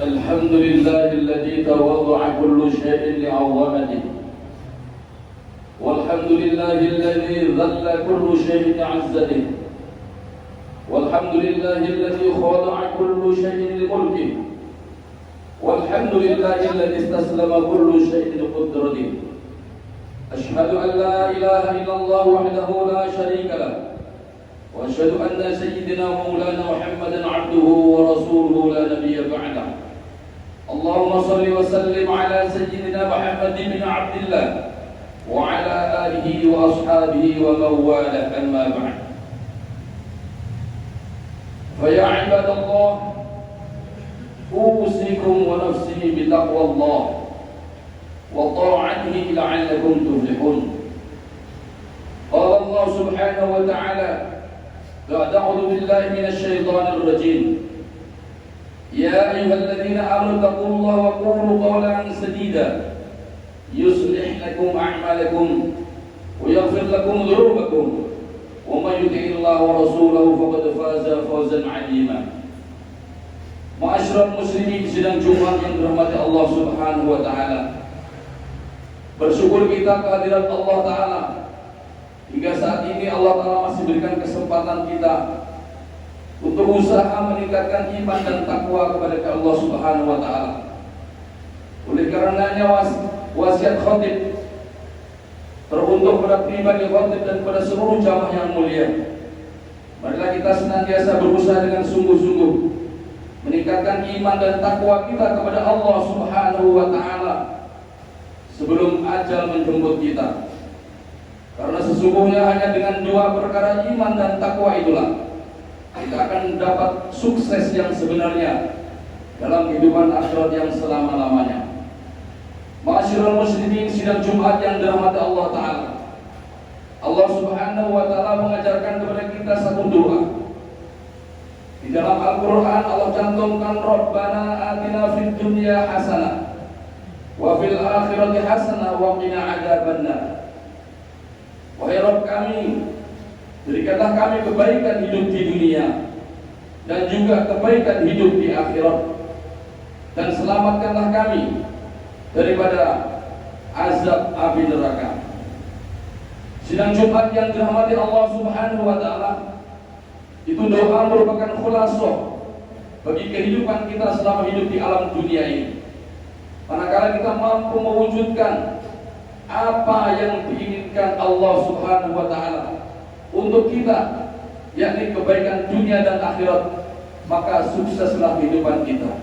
الحمد لله الذي تواضع كل شيء لعظمته، والحمد لله الذي ذل كل شيء لعزته، والحمد لله الذي خضع كل شيء لملكه، والحمد لله الذي استسلم كل شيء لقدرته. أشهد أن لا إله إلا الله وحده لا شريك له، وأشهد أن سيدنا مولانا محمدا عبده ورسوله لا نبي بعده. اللهم صل وسلم على سيدنا محمد بن عبد الله وعلى آله وأصحابه ومن والاه، أما بعد. فيا عباد الله، أوصيكم ونفسي بتقوى الله وطاعته لعلكم تفلحون. قال الله سبحانه وتعالى: أعوذ بالله من الشيطان الرجيم. يا أيها الذين آمنوا اتقوا الله وقولوا قولا سديدا يصلح لكم أعمالكم ويغفر لكم ذنوبكم ومن يطع الله ورسوله فقد فاز فوزا عظيما. Ma'asyiral muslimin, sidang Jumat yang dirahmati Allah Subhanahu wa taala. Bersyukur kita kehadirat Allah taala. Hingga saat ini Allah taala masih berikan kesempatan kita untuk usaha meningkatkan iman dan takwa kepada Allah Subhanahu wa taala. Oleh karenanya wasiat khatib teruntuk pada pribadi khatib dan pada seluruh jamaah yang mulia. Marilah kita senantiasa berusaha dengan sungguh-sungguh meningkatkan iman dan takwa kita kepada Allah Subhanahu wa taala sebelum ajal menjemput kita. Karena sesungguhnya hanya dengan dua perkara, iman dan takwa, itulah kita akan mendapat sukses yang sebenarnya dalam kehidupan akhirat yang selama-lamanya. Ma'asyiral muslimin, sidang Jumat yang dirahmati Allah taala. Allah Subhanahu wa taala mengajarkan kepada kita satu doa. Di dalam Al-Qur'an Allah cantumkan, Rabbana atina fid dunya hasanah wa fil akhirati hasanah wa qina adzabannar. Wahai Rabb kami, berikanlah kami kebaikan hidup di dunia dan juga kebaikan hidup di akhirat, dan selamatkanlah kami daripada azab api neraka. Sidang Jumat yang dirahmati Allah Subhanahu wa taala, itu doa merupakan khulasah bagi kehidupan kita selama hidup di alam dunia ini. Manakala kita mampu mewujudkan apa yang diinginkan Allah Subhanahu wa taala untuk kita, yakni kebaikan dunia dan akhirat, maka sukseslah kehidupan kita.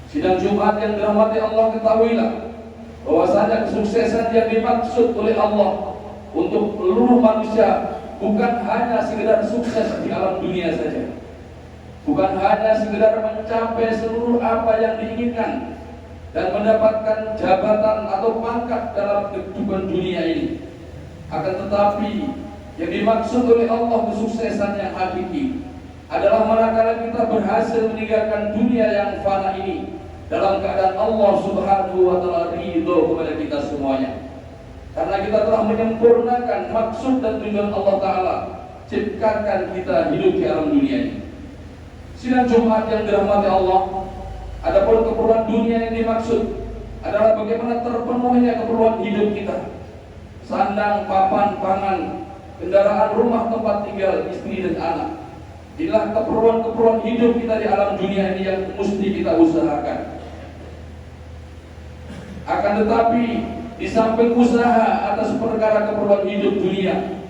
Sidang Jumat yang dirahmati Allah, ketahuilah bahwasanya kesuksesan yang dimaksud oleh Allah untuk seluruh manusia bukan hanya sekedar sukses di alam dunia saja, bukan hanya sekedar mencapai seluruh apa yang diinginkan dan mendapatkan jabatan atau pangkat dalam kehidupan dunia ini, akan tetapi yang dimaksud oleh Allah kesuksesan yang hakiki adalah manakala kita berhasil meninggalkan dunia yang fana ini dalam keadaan Allah Subhanahu wa taala ridho kepada kita semuanya. Karena kita telah menyempurnakan maksud dan tujuan Allah taala ciptakan kita hidup di alam dunia ini. Sidang Jumat yang dirahmati Allah, adapun keperluan dunia yang dimaksud adalah bagaimana terpenuhinya keperluan hidup kita. Sandang, papan, pangan, kendaraan, rumah tempat tinggal, istri dan anak. Inilah keperluan-keperluan hidup kita di alam dunia ini yang mesti kita usahakan. Akan tetapi di samping usaha atas perkara keperluan hidup dunia,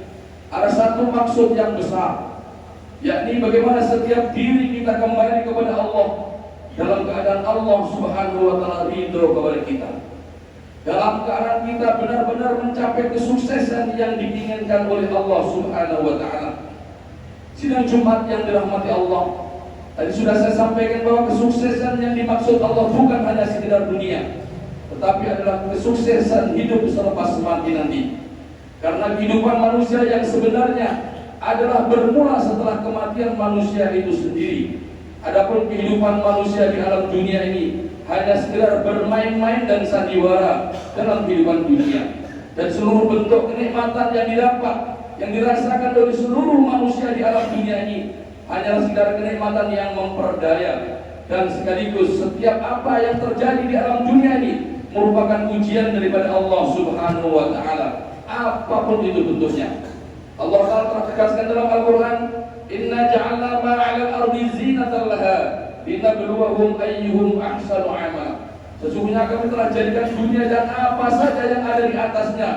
ada satu maksud yang besar, yakni bagaimana setiap diri kita kembali kepada Allah dalam keadaan Allah Subhanahu wa taala ridho kepada kita, dalam keadaan kita benar-benar mencapai kesuksesan yang diinginkan oleh Allah Subhanahu wa taala. Sidang Jumat yang dirahmati Allah, tadi sudah saya sampaikan bahwa kesuksesan yang dimaksud Allah bukan hanya sekedar dunia, tetapi adalah kesuksesan hidup selepas mati nanti. Karena kehidupan manusia yang sebenarnya adalah bermula setelah kematian manusia itu sendiri. Adapun kehidupan manusia di alam dunia ini hanya sekedar bermain-main dan sandiwara dalam kehidupan dunia, dan seluruh bentuk kenikmatan yang didapat, yang dirasakan oleh seluruh manusia di alam dunia ini hanyalah sekedar kenikmatan yang memperdaya, dan sekaligus setiap apa yang terjadi di alam dunia ini merupakan ujian daripada Allah Subhanahu wa taala, apapun itu bentuknya. Allah Ta'ala telah tegaskan dalam Al-Qur'an, "Inna ja'alna ma 'alal ardi zinatan laha linabluwahum ayyuhum ahsanu 'amala." Sesungguhnya kami telah jadikan dunia dan apa saja yang ada di atasnya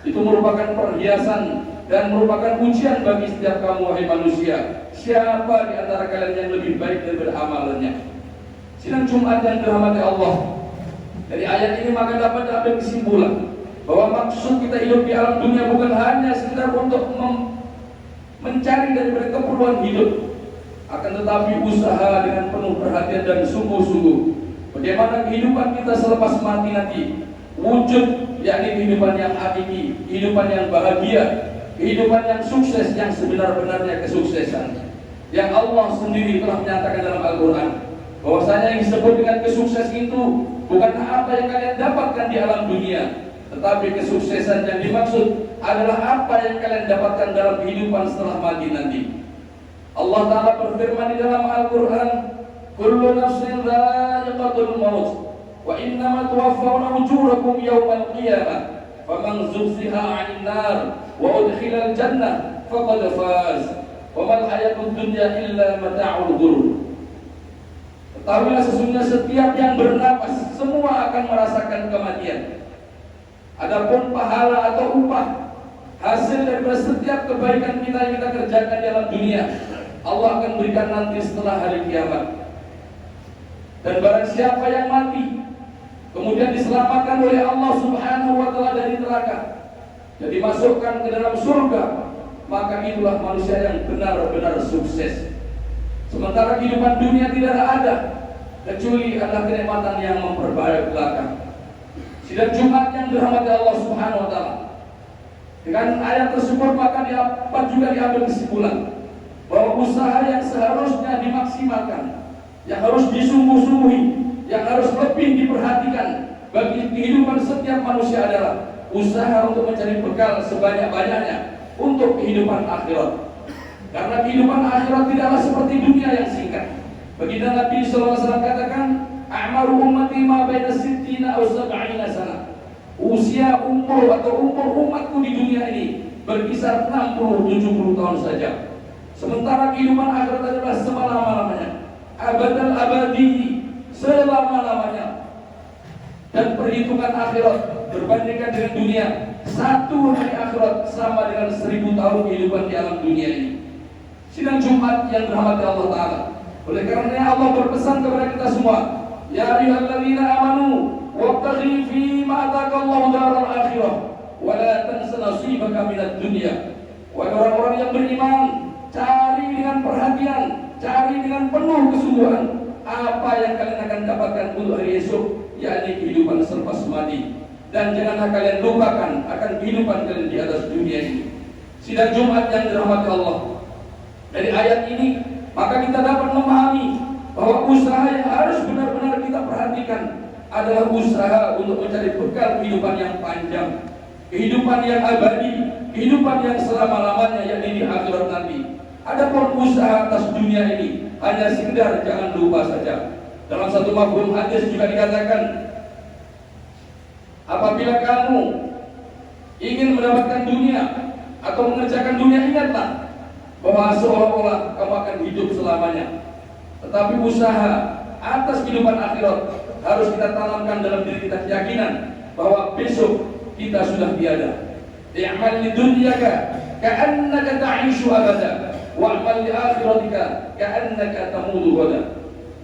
itu merupakan perhiasan dan merupakan ujian bagi setiap kamu wahai manusia. Siapa di antara kalian yang lebih baik daripada amalannya? Sidang Jumat yang dirahmati Allah, dari ayat ini maka dapat diambil kesimpulan bahwa maksud kita hidup di alam dunia bukan hanya sekedar untuk mencari daripada keperluan hidup, akan tetapi usaha dengan penuh perhatian dan sungguh-sungguh bagaimana kehidupan kita selepas mati nanti wujud, yakni kehidupan yang hakiki, kehidupan yang bahagia, kehidupan yang sukses, yang sebenar-benarnya kesuksesan yang Allah sendiri telah menyatakan dalam Al-Quran, bahwasanya yang disebut dengan kesukses itu bukan apa yang kalian dapatkan di alam dunia, tetapi kesuksesan yang dimaksud adalah apa yang kalian dapatkan dalam kehidupan setelah mati nanti. Allah Ta'ala berfirman di dalam Al-Quran, "Kullu nafsin dha'iqatul maut wa innama tuwaffawna ujurakum yawmal qiyamah faman zuhziha 'anil nar wa udkhilal jannah faqad faz wa mal hayatud dunya illa mata'ul ghurur." Ketahuilah sesungguhnya setiap yang bernapas semua akan merasakan kematian. Adapun pahala atau upah hasil daripada setiap kebaikan kita yang kita kerjakan di dalam dunia, Allah akan berikan nanti setelah hari kiamat. Dan barang siapa yang mati kemudian diselamatkan oleh Allah Subhanahu wa taala dari neraka dan dimasukkan ke dalam surga, maka itulah manusia yang benar-benar sukses. Sementara kehidupan dunia tidak ada kecuali adalah kenikmatan yang memperbaiki belakang. Sidang Jumat yang dirahmati Allah Subhanahu wa taala, dengan ayat tersebut maka dapat juga diambil kesimpulan bahwa usaha yang seharusnya dimaksimalkan, yang harus disungguh-sungguhi, yang harus lebih diperhatikan bagi kehidupan setiap manusia adalah usaha untuk mencari bekal sebanyak-banyaknya untuk kehidupan akhirat. Karena kehidupan akhirat tidaklah seperti dunia yang singkat. Baginda Nabi SAW katakan, "A'maru ummati ma baina sittina aw sab'ina sana." Usia umur atau umur umatku di dunia ini berkisar 60-70 tahun saja. Sementara kehidupan akhirat adalah selama-lamanya, abadal abadi, selama-lamanya. Dan perhitungan akhirat berbandingkan dengan dunia, satu hari akhirat sama dengan 1000 tahun kehidupan di alam dunia ini. Sidang Jumat yang dirahmati Allah Ta'ala, oleh karenanya Allah berpesan kepada kita semua, "Ya ayyuhalladzina amanu wabtaghi fima ataakallahu daral akhirah wa la tansa nasibaka minad dunya." Wahai orang-orang yang beriman, cari dengan perhatian, cari dengan penuh kesungguhan apa yang kalian akan dapatkan untuk hari esok, yakni kehidupan selepas mati, dan janganlah kalian lupakan akan kehidupan kalian di atas dunia ini. Sidang Jumat yang dirahmati Allah, dari ayat ini maka kita dapat memahami bahwa usaha yang harus benar-benar kita perhatikan adalah usaha untuk mencari bekal kehidupan yang panjang, kehidupan yang abadi, kehidupan yang selama-lamanya, yakni di akhirat nanti. Adapun usaha atas dunia ini hanya sekedar jangan lupa saja. Dalam satu mafhum hadis juga dikatakan, apabila kamu ingin mendapatkan dunia atau mengerjakan dunia, ingatlah bahwa seolah-olah kamu akan hidup selamanya. Tetapi usaha atas kehidupan akhirat harus kita tanamkan dalam diri kita keyakinan bahwa besok kita sudah tiada. I'mal li dunyaka ka'annaka ta'ishu abada wa'mal li akhiratika ka'annaka tamutu ghadan.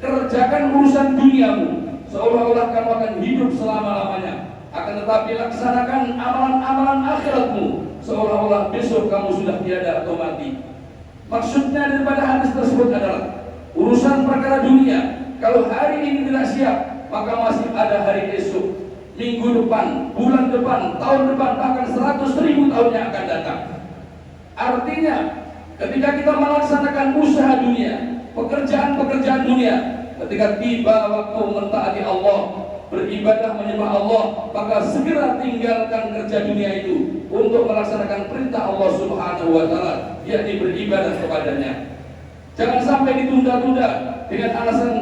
Kerjakan urusan duniamu seolah-olah kamu akan hidup selama-lamanya, akan tetapi laksanakan amalan-amalan akhiratmu seolah-olah besok kamu sudah tiada atau mati. Maksudnya daripada hadis tersebut adalah urusan perkara dunia, kalau hari ini tidak siap, maka masih ada hari esok, minggu depan, bulan depan, tahun depan, bahkan 100.000 tahun yang akan datang. Artinya ketika kita melaksanakan usaha dunia, pekerjaan-pekerjaan dunia, ketika tiba waktu mentaati Allah, beribadah menyembah Allah, maka segera tinggalkan kerja dunia itu untuk melaksanakan perintah Allah Subhanahu wa taala, yakni beribadah kepadanya. Jangan sampai ditunda-tunda dengan alasan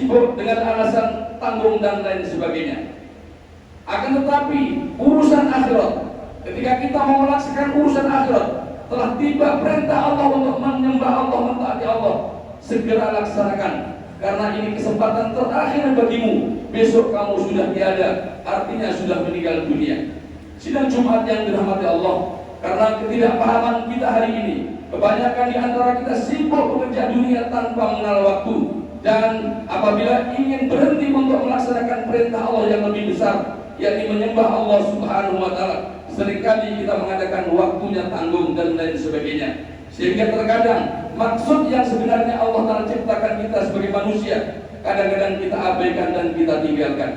sibuk dengan alasan tanggung dan lain sebagainya. Akan tetapi urusan akhirat, ketika kita mau melaksanakan urusan akhirat, telah tiba perintah Allah untuk menyembah Allah, mentaati Allah, segera laksanakan, karena ini kesempatan terakhir bagimu. Besok kamu sudah tiada, artinya sudah meninggal dunia. Sidang Jumat yang dirahmati Allah, karena ketidakpahaman kita hari ini, kebanyakan di antara kita sibuk bekerja dunia tanpa mengenal waktu. Dan apabila ingin berhenti untuk melaksanakan perintah Allah yang lebih besar, yakni menyembah Allah Subhanahu wa Ta'ala, seringkali kita mengadakan waktunya tanggung dan lain sebagainya. Sehingga terkadang maksud yang sebenarnya Allah Ta'ala ciptakan kita sebagai manusia, kadang-kadang kita abaikan dan kita tinggalkan.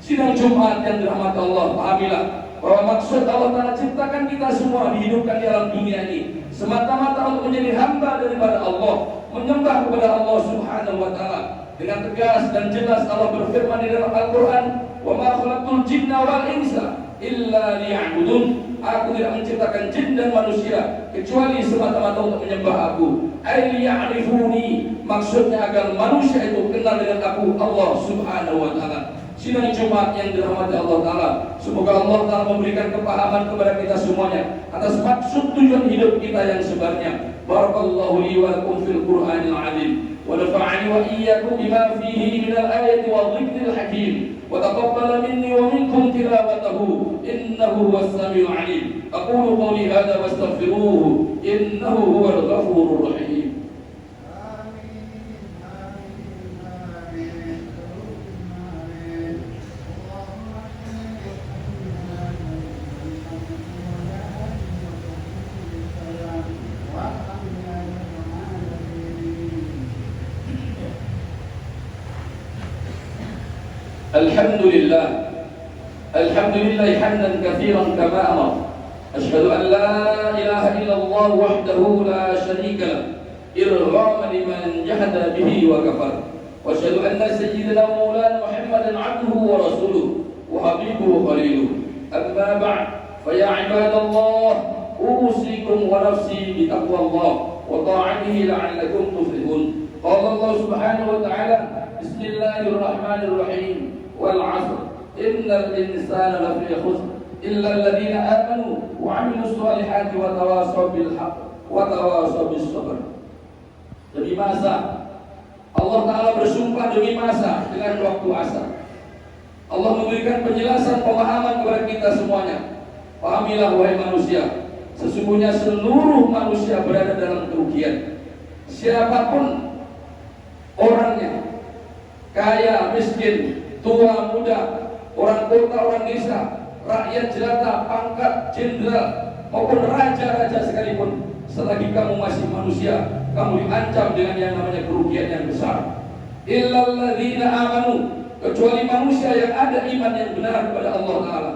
Sidang Jumat yang dirahmati Allah, pahamilah bahwa maksud Allah Ta'ala ciptakan kita semua dihidupkan di alam dunia ini semata-mata untuk menjadi hamba daripada Allah, menyembah kepada Allah Subhanahu wa Ta'ala. Dengan tegas dan jelas Allah berfirman di dalam Al-Quran, "Wa ma khalaqtul jinna wal insa illa liya'budun." Aku tidak menciptakan jin dan manusia kecuali semata-mata untuk menyembah aku. Ay liya'rifuni, maksudnya agar manusia itu kenal dengan aku, Allah Subhanahu wa Ta'ala. Sidang Jumat yang dirahmati Allah Ta'ala, semoga Allah Ta'ala memberikan kepahaman kepada kita semuanya atas maksud tujuan hidup kita yang sebenarnya. Barakallahu li wa lakum fil Qur'anil azim, wa nafa'ani wa iyyakum bima fihi minal ayati wa dhikril hakim, wa taqabbala minni wa minkum tilawatahu innahu huwas samiul alim. Aqulu qawli hadza wastaghfiruhu innahu huwal ghafurur rahim. Alhamdulillah hamdan katsiran kama amara. Asyhadu an la ilaha illallah wahdahu la syarika lah, irghaman liman jahada bihi wa kafar. Wa asyhadu anna sayyidina maulana Muhammadan 'abduhu wa rasuluhu wa habibuhu wa khaliluhu. Amma ba'd, fa ya ibadallah, usikum wa nafsi bi taqwallah wa ta'atihi la'allakum tuflihun. Qala Allah Subhanahu wa ta'ala, Bismillahirrahmanirrahim. Wal 'asr innal insana lafi khusr illa alladhina amanu wa 'amilus solihati wa tawasaw bil haqq wa tawasaw bis sabr. Demi masa, Allah Ta'ala bersumpah demi masa dengan waktu asar. Allah memberikan penjelasan pemahaman kepada kita semuanya. Pahamilah wahai manusia, sesungguhnya seluruh manusia berada dalam kerugian. Siapapun orangnya, kaya, miskin, tua, muda, orang kota, orang desa, rakyat jelata, pangkat, jenderal, maupun raja-raja sekalipun, selagi kamu masih manusia, kamu diancam dengan yang namanya kerugian yang besar. Illal ladzina amanu, kecuali manusia yang ada iman yang benar kepada Allah Ta'ala,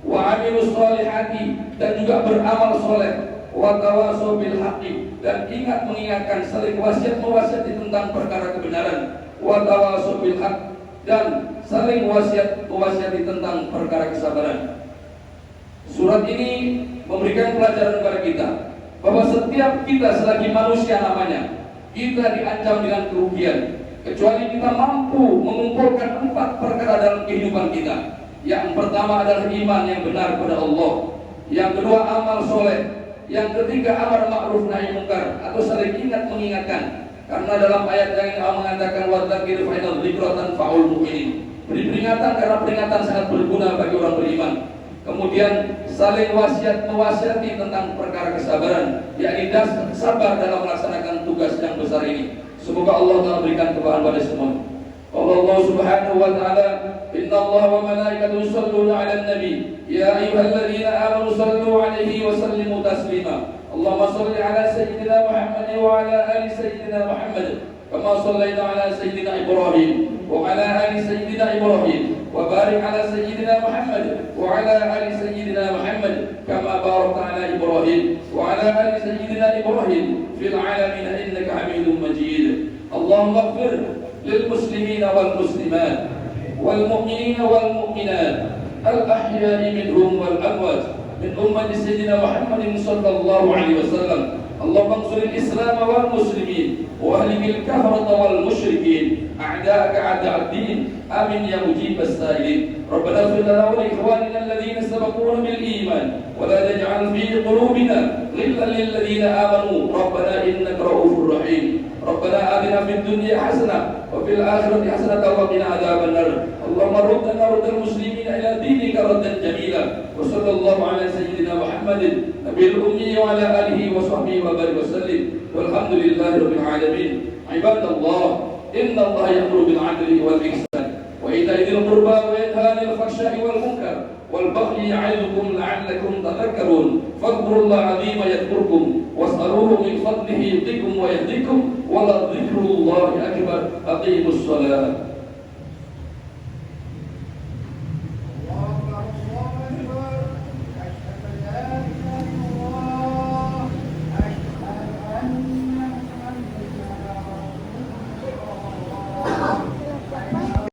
wa 'amilus solihati, dan juga beramal soleh, wa tawasaw bil haqqi, dan ingat mengingatkan, saling wasiat mewasiati tentang perkara kebenaran, wa tawasaw bil haqq, dan saling mewasiati tentang perkara kesabaran. Surat ini memberikan pelajaran kepada kita bahwa setiap kita selagi manusia namanya, kita diancam dengan kerugian kecuali kita mampu mengumpulkan 4 perkara dalam kehidupan kita. Yang pertama adalah iman yang benar kepada Allah, yang kedua amal soleh, yang ketiga amar ma'ruf nahi munkar atau saling ingat mengingatkan. Karena dalam ayat yang Allah mengatakan wadzakir fa inna dzikra tanfa'ul mu'minin. Beri peringatan karena peringatan sangat berguna bagi orang beriman. Kemudian saling mewasiati tentang perkara kesabaran, yakni sabar dalam melaksanakan tugas yang besar ini. Semoga Allah Ta'ala berikan kebahagiaan pada semua. Allah Subhanahu wa Ta'ala, inna Allah wa malaikatahu yusholluna 'alan nabi ya ayyuhalladzina amanu shallu 'alaihi wa sallimu taslima. Allahumma shalli 'ala sayyidina Muhammad wa 'ala ali sayyidina Muhammad kama shallaita 'ala sayyidina Ibrahim wa 'ala ali sayyidina Ibrahim wa barik 'ala sayyidina Muhammad wa 'ala ali sayyidina Muhammad kama barakta 'ala Ibrahim wa 'ala ali sayyidina Ibrahim fil 'alamin innaka Hamidum Majid. Allahumma ighfir lil muslimina wal muslimat wal mu'minina wal mu'minat al ahya'i minhum wal amwat min ummati sayyidina Muhammadin sallallahu alaihi wasallam اللهم انصر الإسلام والمسلمين واهلك الكفرة والمشركين أعداءك أعداء الدين آمين يا مجيب السائلين ربنا اغفر لنا ولإخواننا الذين سبقونا بالإيمان ولا تجعل في قلوبنا غلا للذين آمنوا ربنا إنك رؤوف رحيم ربنا آتنا في الدنيا حسنة وفي الآخرة حسنة وقنا عذاب النار اللهم ردنا رد المسلمين إلى دينك ردا جميلا وصلى الله على سيدنا محمد نبي الأمي وعلى آله وصحبه وبارك وسلم والحمد لله رب العالمين عباد الله إن الله يأمر بالعدل والإحسان وإيتاء ذي القربى وينهى عن الفحشاء والمنكر والبغي يعظكم لعلكم تذكرون فاذكروا الله العظيم يذكركم واسألوه من فضله يعطيكم ويهديكم ولذكر الله أكبر أقيموا الصلاة